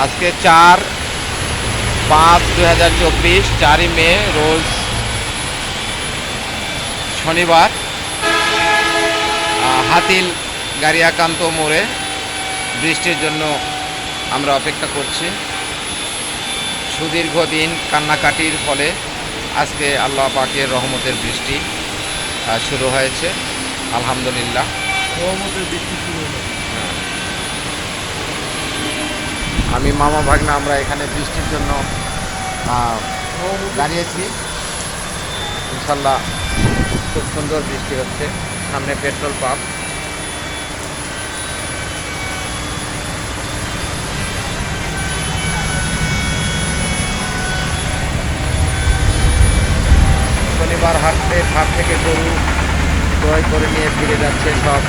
আজকে 4/5/2024, 4ই মে, রোজ শনিবার। হাতিল গাড়িয়াকান্ত মোড়ে বৃষ্টির জন্য আমরা অপেক্ষা করছি। সুদীর্ঘদিন কান্নাকাটির ফলে আজকে আল্লাহ পাকের রহমতের বৃষ্টি শুরু হয়েছে, আলহামদুলিল্লাহ। রহমতের বৃষ্টি শুরু হলো। আমি মামা ভাগ্না আমরা এখানে বৃষ্টির জন্য দাঁড়িয়েছি। ইনশাল্লাহ খুব সুন্দর বৃষ্টি হচ্ছে। সামনে পেট্রোল পাম্প। শনিবার হাট থেকে গরু ক্রয় করে নিয়ে ফিরে যাচ্ছে সব